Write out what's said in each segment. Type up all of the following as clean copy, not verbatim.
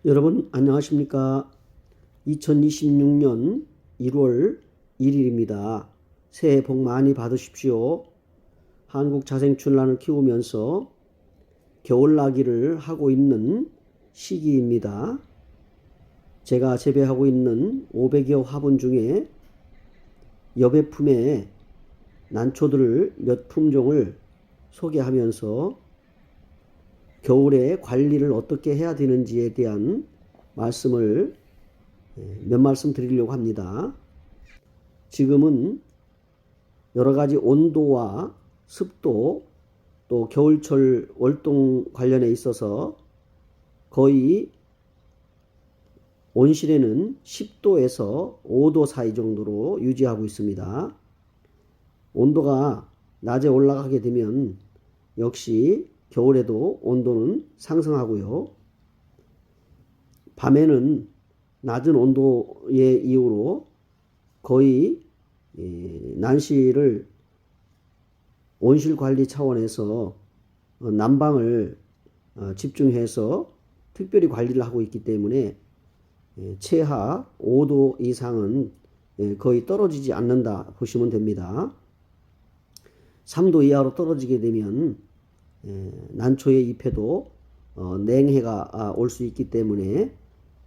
여러분 안녕하십니까? 2026년 1월 1일입니다. 새해 복 많이 받으십시오. 한국 자생춘란을 키우면서 겨울나기를 하고 있는 시기입니다. 제가 재배하고 있는 500여 화분 중에 여배품의 난초들을 몇 품종을 소개하면서 겨울에 관리를 어떻게 해야 되는지에 대한 말씀을 몇 말씀 드리려고 합니다. 지금은 여러 가지 온도와 습도 또 겨울철 월동 관련에 있어서 거의 온실에는 10도에서 5도 사이 정도로 유지하고 있습니다. 온도가 낮에 올라가게 되면 역시 겨울에도 온도는 상승하고요. 밤에는 낮은 온도의 이유로 거의 난시를 온실 관리 차원에서 난방을 집중해서 특별히 관리를 하고 있기 때문에 최하 5도 이상은 거의 떨어지지 않는다 보시면 됩니다. 3도 이하로 떨어지게 되면 난초의 잎에도 냉해가 올 수 있기 때문에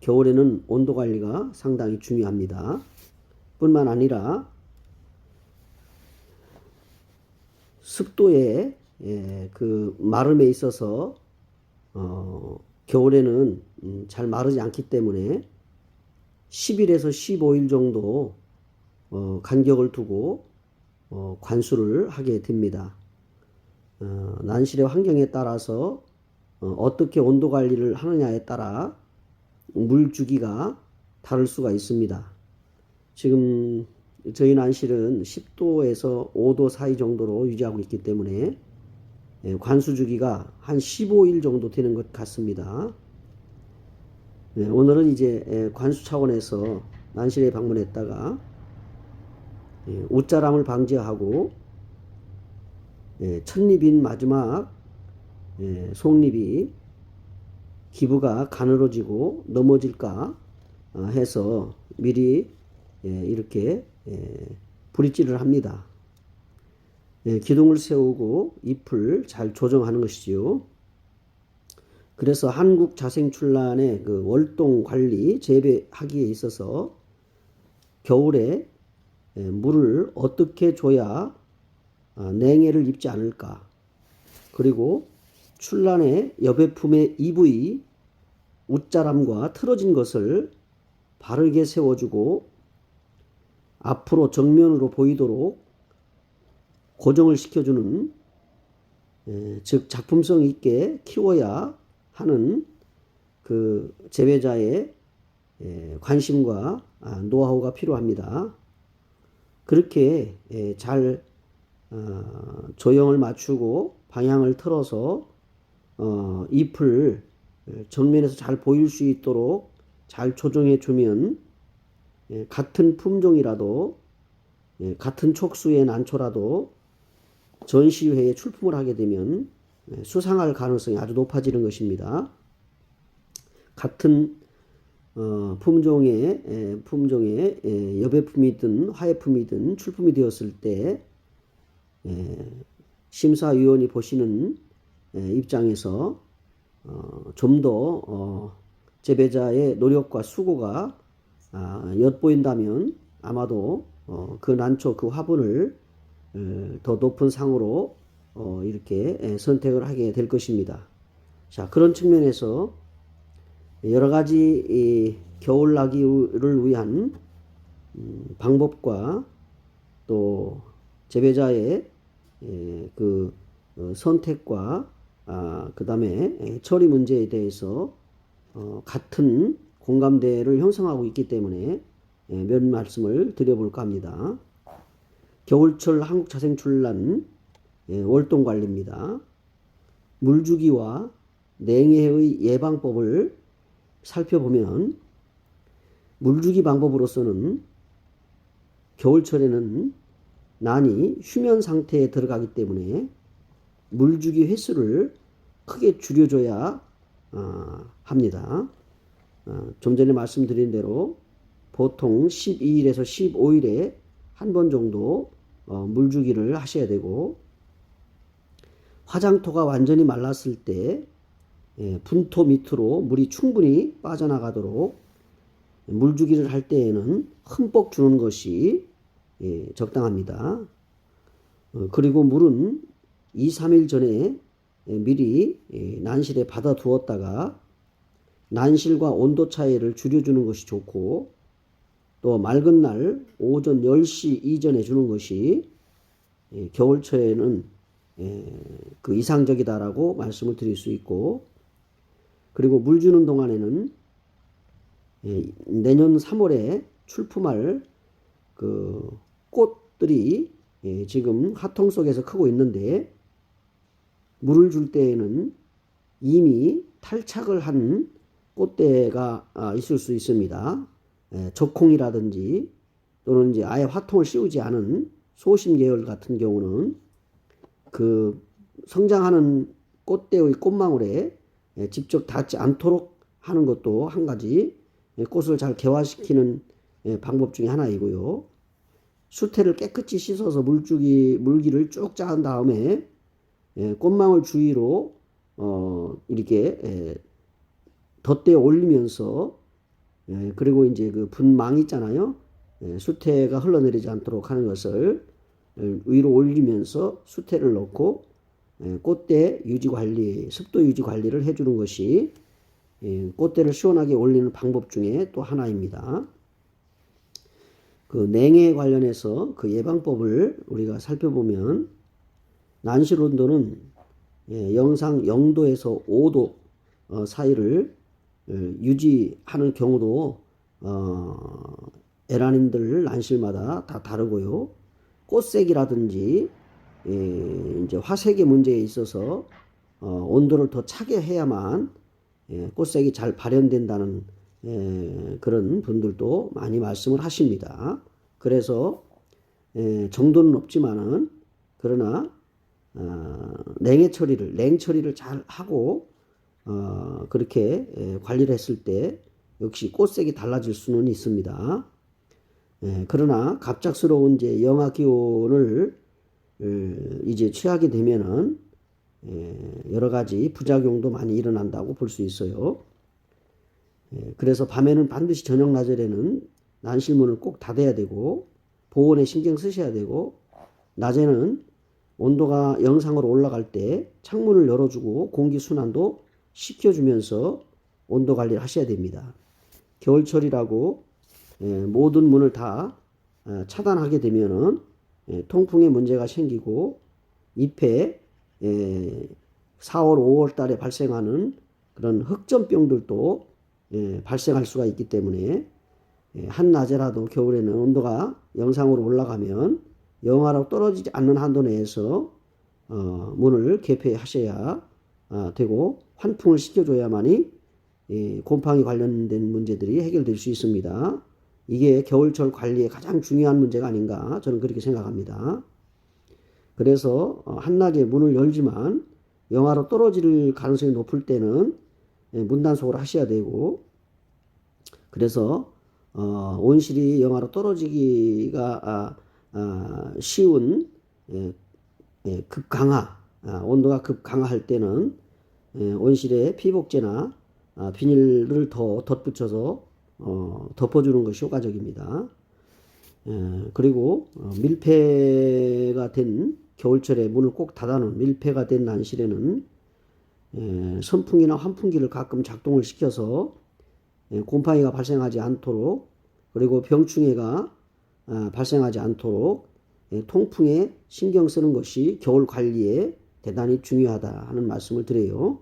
겨울에는 온도 관리가 상당히 중요합니다. 뿐만 아니라 습도의 그 마름에 있어서 겨울에는 잘 마르지 않기 때문에 10일에서 15일 정도 간격을 두고 관수를 하게 됩니다. 난실의 환경에 따라서 어떻게 온도 관리를 하느냐에 따라 물 주기가 다를 수가 있습니다. 지금 저희 난실은 10도에서 5도 사이 정도로 유지하고 있기 때문에 관수 주기가 한 15일 정도 되는 것 같습니다. 오늘은 이제 관수 차원에서 난실에 방문했다가 웃자람을 방지하고 첫잎인 마지막 속잎이 기부가 가늘어지고 넘어질까 해서 미리 이렇게 브릿지를 합니다. 기둥을 세우고 잎을 잘 조정하는 것이지요. 그래서 한국 자생춘란의 그 월동 관리 재배하기에 있어서 겨울에 물을 어떻게 줘야 냉해를 입지 않을까, 그리고 출란의 여배품의 잎의 웃자람과 틀어진 것을 바르게 세워주고 앞으로 정면으로 보이도록 고정을 시켜주는, 즉 작품성 있게 키워야 하는 그 재배자의 관심과 노하우가 필요합니다. 그렇게 잘 조형을 맞추고 방향을 틀어서 잎을 정면에서 잘 보일 수 있도록 잘 조정해 주면 같은 품종이라도 같은 촉수의 난초라도 전시회에 출품을 하게 되면 수상할 가능성이 아주 높아지는 것입니다. 같은 품종의 여배품이든 화해품이든 출품이 되었을 때 심사위원이 보시는 입장에서 좀 더 재배자의 노력과 수고가 엿보인다면 아마도 그 난초, 그 화분을 더 높은 상으로 이렇게 선택을 하게 될 것입니다. 자, 그런 측면에서 여러 가지 겨울나기를 위한 방법과 또 재배자의 그 선택과 그 다음에 처리 문제에 대해서 같은 공감대를 형성하고 있기 때문에 몇 말씀을 드려볼까 합니다. 겨울철 한국 자생춘란 월동관리입니다. 물주기와 냉해의 예방법을 살펴보면 물주기 방법으로서는 겨울철에는 난이 휴면 상태에 들어가기 때문에 물주기 횟수를 크게 줄여줘야 합니다. 좀 전에 말씀드린 대로 보통 12일에서 15일에 한 번 정도 물주기를 하셔야 되고, 화장토가 완전히 말랐을 때 분토 밑으로 물이 충분히 빠져나가도록 물주기를 할 때에는 흠뻑 주는 것이 적당합니다. 그리고 물은 2, 3일 전에 미리 난실에 받아 두었다가 난실과 온도 차이를 줄여주는 것이 좋고, 또 맑은 날 오전 10시 이전에 주는 것이 겨울철에는 그 이상적이다라고 말씀을 드릴 수 있고, 그리고 물 주는 동안에는 내년 3월에 출품할 그 꽃들이 지금 화통 속에서 크고 있는데, 물을 줄 때에는 이미 탈착을 한 꽃대가 있을 수 있습니다. 적콩이라든지 또는 이제 아예 화통을 씌우지 않은 소심 계열 같은 경우는 그 성장하는 꽃대의 꽃망울에 직접 닿지 않도록 하는 것도 한 가지 꽃을 잘 개화시키는 방법 중에 하나이고요. 수태를 깨끗이 씻어서 물기를 쭉 짜은 다음에 꽃망울 주위로 이렇게 덧대어 올리면서, 그리고 이제 그 분망 있잖아요. 수태가 흘러내리지 않도록 하는 것을 위로 올리면서 수태를 넣고 꽃대 유지 관리, 습도 유지 관리를 해주는 것이 꽃대를 시원하게 올리는 방법 중에 또 하나입니다. 그 냉해 관련해서 그 예방법을 우리가 살펴보면, 난실 온도는 영상 0도에서 5도 사이를 유지하는 경우도 에라닌들 난실마다 다 다르고요. 꽃색이라든지 이제 화색의 문제에 있어서 온도를 더 차게 해야만 꽃색이 잘 발현된다는 그런 분들도 많이 말씀을 하십니다. 그래서 정도는 없지만은, 그러나 냉해 처리를, 냉 처리를 잘 하고 그렇게 관리를 했을 때 역시 꽃색이 달라질 수는 있습니다. 그러나 갑작스러운 이제 영하 기온을 이제 취하게 되면은 여러 가지 부작용도 많이 일어난다고 볼 수 있어요. 그래서 밤에는 반드시 저녁 낮에는 난실문을 꼭 닫아야 되고, 보온에 신경 쓰셔야 되고, 낮에는 온도가 영상으로 올라갈 때 창문을 열어주고 공기 순환도 시켜주면서 온도 관리를 하셔야 됩니다. 겨울철이라고 모든 문을 다 차단하게 되면은 통풍에 문제가 생기고, 잎에 4월, 5월 달에 발생하는 그런 흑점병들도 발생할 수가 있기 때문에, 한낮에라도 겨울에는 온도가 영상으로 올라가면 영하로 떨어지지 않는 한도 내에서 문을 개폐하셔야 되고, 환풍을 시켜줘야만이 곰팡이 관련된 문제들이 해결될 수 있습니다. 이게 겨울철 관리의 가장 중요한 문제가 아닌가, 저는 그렇게 생각합니다. 그래서 한낮에 문을 열지만 영하로 떨어질 가능성이 높을 때는 문단속을 하셔야 되고, 그래서 온실이 영하로 떨어지기가 쉬운 급강하, 온도가 급강하할 때는 온실에 피복제나 비닐을 더 덧붙여서 덮어주는 것이 효과적입니다. 그리고 밀폐가 된, 겨울철에 문을 꼭 닫아놓은 밀폐가 된 난실에는 선풍기나 환풍기를 가끔 작동을 시켜서 곰팡이가 발생하지 않도록, 그리고 병충해가 발생하지 않도록 통풍에 신경 쓰는 것이 겨울 관리에 대단히 중요하다 하는 말씀을 드려요.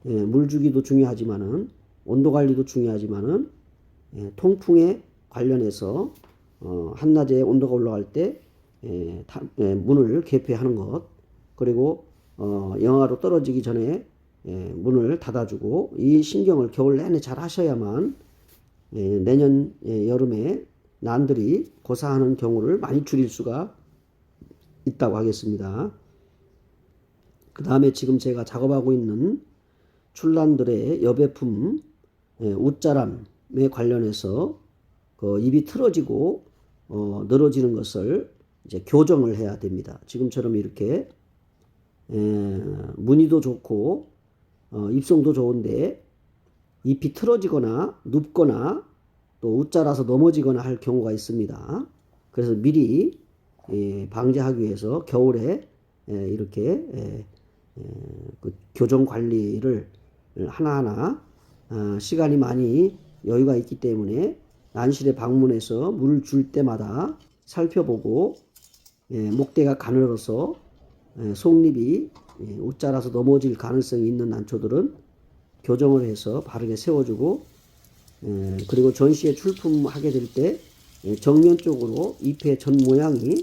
물주기도 중요하지만은, 온도 관리도 중요하지만은, 통풍에 관련해서 한낮에 온도가 올라갈 때 문을 개폐하는 것, 그리고 영하로 떨어지기 전에 문을 닫아주고, 이 신경을 겨울 내내 잘 하셔야만 내년 여름에 난들이 고사하는 경우를 많이 줄일 수가 있다고 하겠습니다. 그 다음에 지금 제가 작업하고 있는 출란들의 여배품 웃자람에 관련해서 그 입이 틀어지고 늘어지는 것을 이제 교정을 해야 됩니다. 지금처럼 이렇게 무늬도 좋고 입성도 좋은데 잎이 틀어지거나 눕거나 또 웃자라서 넘어지거나 할 경우가 있습니다. 그래서 미리 방지하기 위해서 겨울에 이렇게 그 교정 관리를 하나하나 시간이 많이 여유가 있기 때문에 난실에 방문해서 물을 줄 때마다 살펴보고 목대가 가늘어서 속잎이 웃자라서 넘어질 가능성이 있는 난초들은 교정을 해서 바르게 세워주고 그리고 전시에 출품하게 될 때 정면 쪽으로 잎의 전 모양이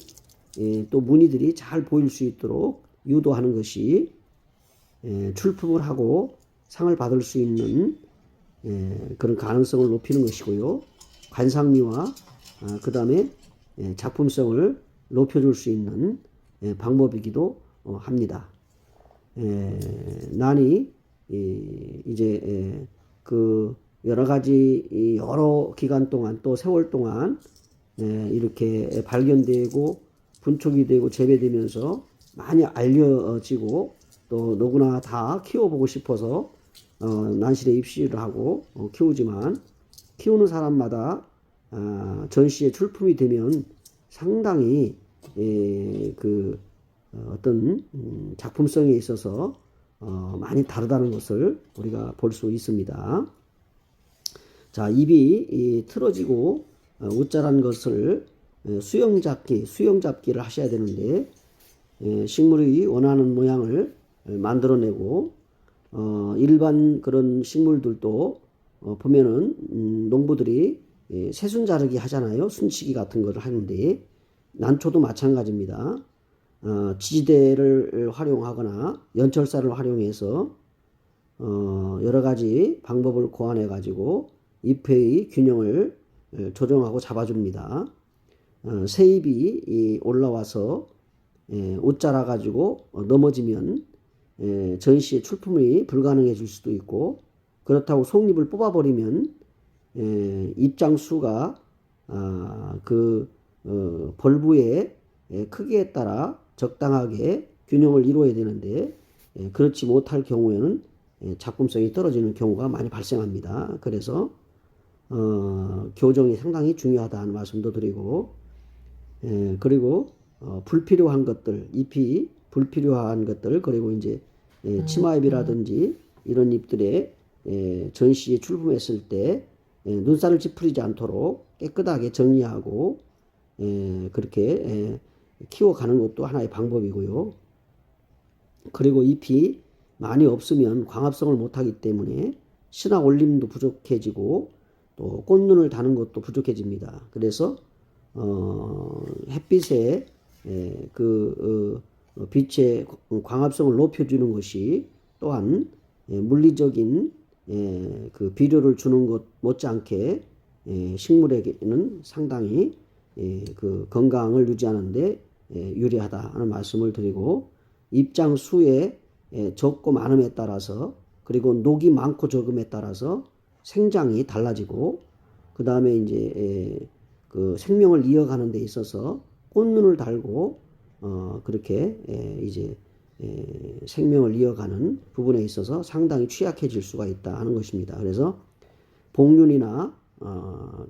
또 무늬들이 잘 보일 수 있도록 유도하는 것이 출품을 하고 상을 받을 수 있는 그런 가능성을 높이는 것이고요. 관상미와 그 다음에 작품성을 높여줄 수 있는 방법이기도 합니다. 난이 이제 그 여러 가지 여러 기간 동안 또 세월 동안 이렇게 발견되고 분촉이 되고 재배되면서 많이 알려지고 또 누구나 다 키워보고 싶어서 난실에 입시를 하고 키우지만 키우는 사람마다 전시에 출품이 되면 상당히 그 어떤 작품성에 있어서 많이 다르다는 것을 우리가 볼 수 있습니다. 자, 입이 틀어지고 웃자란 것을 수영잡기를 하셔야 되는데 식물이 원하는 모양을 만들어내고 일반 그런 식물들도 보면은 농부들이 새순 자르기 하잖아요. 순치기 같은 거를 하는데 난초도 마찬가지입니다. 지지대를 활용하거나 연철사를 활용해서 여러 가지 방법을 고안해 가지고 잎의 균형을 조정하고 잡아줍니다. 새 잎이 올라와서 옷 자라 가지고 넘어지면 전시에 출품이 불가능해질 수도 있고 그렇다고 속잎을 뽑아버리면 입장수가 그 벌브의 크기에 따라 적당하게 균형을 이루어야 되는데 그렇지 못할 경우에는 작품성이 떨어지는 경우가 많이 발생합니다. 그래서 교정이 상당히 중요하다는 말씀도 드리고 그리고 불필요한 것들 잎이 불필요한 것들 그리고 이제 치마잎이라든지 이런 잎들에 전시에 출품했을 때 눈살을 찌푸리지 않도록 깨끗하게 정리하고 그렇게 키워가는 것도 하나의 방법이고요. 그리고 잎이 많이 없으면 광합성을 못하기 때문에 신화 올림도 부족해지고 또 꽃눈을 다는 것도 부족해집니다. 그래서 햇빛에 빛의 광합성을 높여주는 것이 또한 물리적인 그 비료를 주는 것 못지않게 식물에게는 상당히 그 건강을 유지하는데 유리하다 하는 말씀을 드리고 입장 수의 적고 많음에 따라서 그리고 녹이 많고 적음에 따라서 생장이 달라지고 그 다음에 이제 그 생명을 이어가는 데 있어서 꽃눈을 달고 그렇게 이제 생명을 이어가는 부분에 있어서 상당히 취약해질 수가 있다 하는 것입니다. 그래서 복륜이나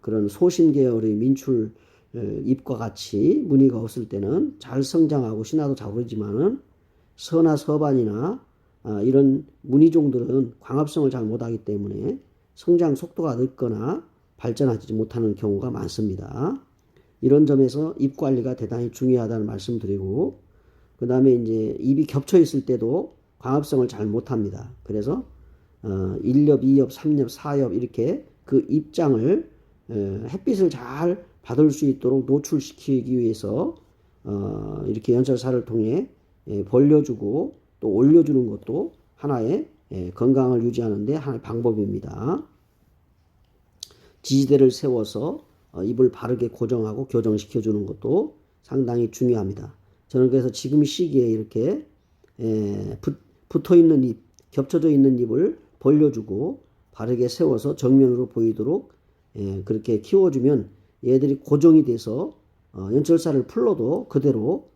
그런 소신 계열의 민출 잎과 같이 무늬가 없을 때는 잘 성장하고 신화도 잘 오르지만은 서나 서반이나 이런 무늬종들은 광합성을 잘 못하기 때문에 성장 속도가 늦거나 발전하지 못하는 경우가 많습니다. 이런 점에서 잎 관리가 대단히 중요하다는 말씀 드리고 그 다음에 이제 잎이 겹쳐 있을 때도 광합성을 잘 못합니다. 그래서 1엽, 2엽, 3엽, 4엽 이렇게 그 잎장을 햇빛을 잘 받을 수 있도록 노출시키기 위해서 이렇게 연철사를 통해 벌려주고 또 올려주는 것도 하나의 건강을 유지하는 데 하나의 방법입니다. 지지대를 세워서 잎을 바르게 고정하고 교정시켜 주는 것도 상당히 중요합니다. 저는 그래서 지금 시기에 이렇게 붙어 있는 잎, 겹쳐져 있는 잎을 벌려주고 바르게 세워서 정면으로 보이도록 그렇게 키워주면 얘들이 고정이 돼서 연철살을 풀러도 그대로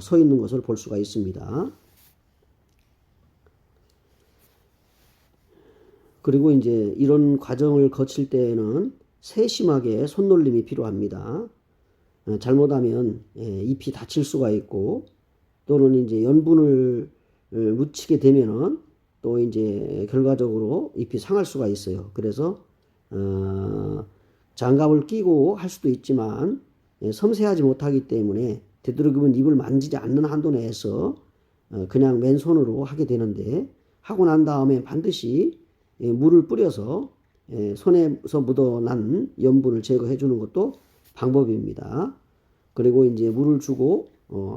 서 있는 것을 볼 수가 있습니다. 그리고 이제 이런 과정을 거칠 때에는 세심하게 손놀림이 필요합니다. 잘못하면 잎이 다칠 수가 있고, 또는 이제 연분을 묻히게 되면은 또 이제 결과적으로 잎이 상할 수가 있어요. 그래서 장갑을 끼고 할 수도 있지만 섬세하지 못하기 때문에 되도록이면 잎을 만지지 않는 한도 내에서 그냥 맨손으로 하게 되는데, 하고 난 다음에 반드시 물을 뿌려서 손에서 묻어난 염분을 제거해 주는 것도 방법입니다. 그리고 이제 물을 주고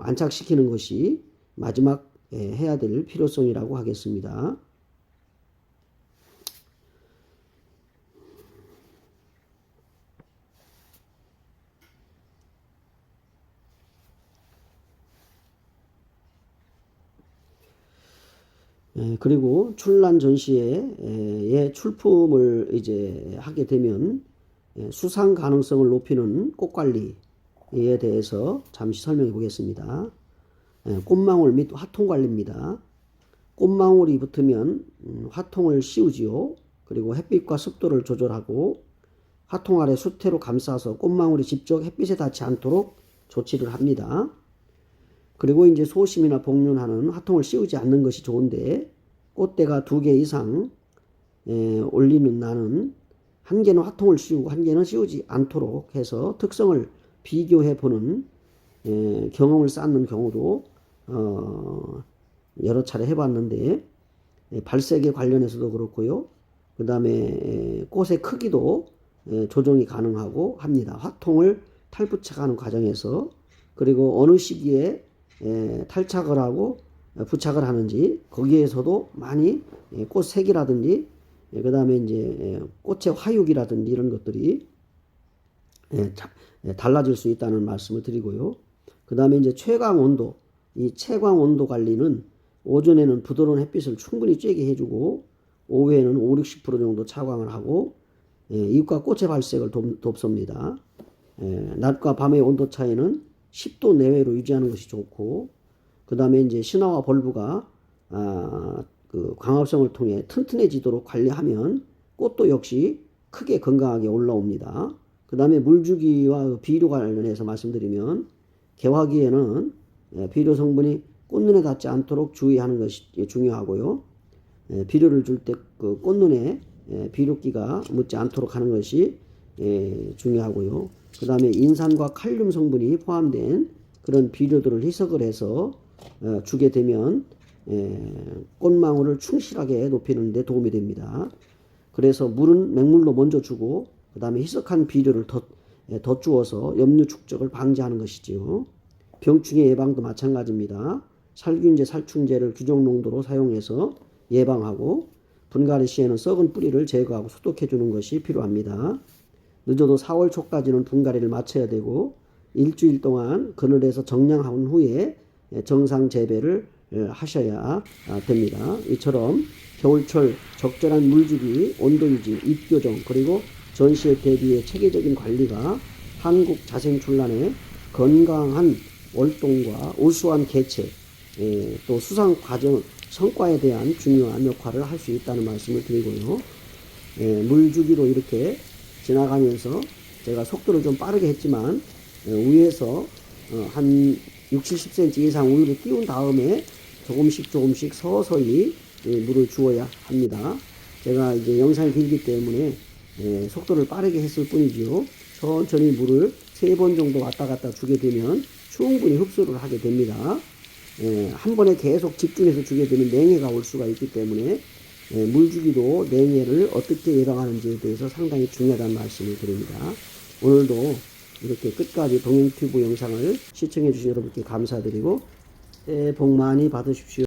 안착시키는 것이 마지막 해야 될 필요성이라고 하겠습니다. 그리고 출란 전시에 출품을 이제 하게 되면 수상 가능성을 높이는 꽃 관리에 대해서 잠시 설명해 보겠습니다. 꽃망울 및 화통 관리입니다. 꽃망울이 붙으면 화통을 씌우지요. 그리고 햇빛과 습도를 조절하고 화통 아래 수태로 감싸서 꽃망울이 직접 햇빛에 닿지 않도록 조치를 합니다. 그리고 이제 소심이나 복륜하는 화통을 씌우지 않는 것이 좋은데, 꽃대가 2개 이상 올리는 나는 한 개는 화통을 씌우고 한 개는 씌우지 않도록 해서 특성을 비교해 보는 경험을 쌓는 경우도 여러 차례 해봤는데, 발색에 관련해서도 그렇고요. 그 다음에 꽃의 크기도 조정이 가능하고 합니다. 화통을 탈부착하는 과정에서, 그리고 어느 시기에 탈착을 하고 부착을 하는지, 거기에서도 많이 꽃 색이라든지 그 다음에 이제 꽃의 화육이라든지 이런 것들이 달라질 수 있다는 말씀을 드리고요. 그 다음에 이제 채광 온도, 이 채광 온도 관리는 오전에는 부드러운 햇빛을 충분히 쬐게 해주고 오후에는 50-60% 정도 차광을 하고 잎과 꽃의 발색을 돕습니다. 낮과 밤의 온도 차이는 10도 내외로 유지하는 것이 좋고, 그 다음에 이제 신화와 벌브가 그 광합성을 통해 튼튼해지도록 관리하면 꽃도 역시 크게 건강하게 올라옵니다. 그 다음에 물주기와 비료 관련해서 말씀드리면, 개화기에는 비료 성분이 꽃눈에 닿지 않도록 주의하는 것이 중요하고요. 비료를 줄 때 그 꽃눈에 비료기가 묻지 않도록 하는 것이 중요하고요. 그 다음에 인산과 칼륨 성분이 포함된 그런 비료들을 희석을 해서 주게 되면 꽃망울을 충실하게 높이는 데 도움이 됩니다. 그래서 물은 맹물로 먼저 주고 그 다음에 희석한 비료를 더 주어서 염류 축적을 방지하는 것이지요. 병충해 예방도 마찬가지입니다. 살균제, 살충제를 규정 농도로 사용해서 예방하고, 분갈이 시에는 썩은 뿌리를 제거하고 소독해 주는 것이 필요합니다. 늦어도 4월 초까지는 분갈이를 마쳐야 되고, 일주일 동안 그늘에서 정량한 후에 정상 재배를 하셔야 됩니다. 이처럼 겨울철 적절한 물주기, 온도유지, 잎교정, 그리고 전시에 대비해 체계적인 관리가 한국 자생출란의 건강한 월동과 우수한 개체, 또 수상 과정 성과에 대한 중요한 역할을 할 수 있다는 말씀을 드리고요. 물주기로 이렇게 지나가면서 제가 속도를 좀 빠르게 했지만 위에서 한 60-70cm 이상 우유를 띄운 다음에 조금씩 서서히 물을 주어야 합니다. 제가 이제 영상이 길기 때문에 속도를 빠르게 했을 뿐이지요. 천천히 물을 3번 정도 왔다 갔다 주게 되면 충분히 흡수를 하게 됩니다. 한 번에 계속 집중해서 주게 되면 냉해가 올 수가 있기 때문에 물주기도 냉해를 어떻게 예방하는지에 대해서 상당히 중요하다는 말씀을 드립니다. 오늘도 이렇게 끝까지 동행튜브 영상을 시청해 주신 여러분께 감사드리고 새해 복 많이 받으십시오.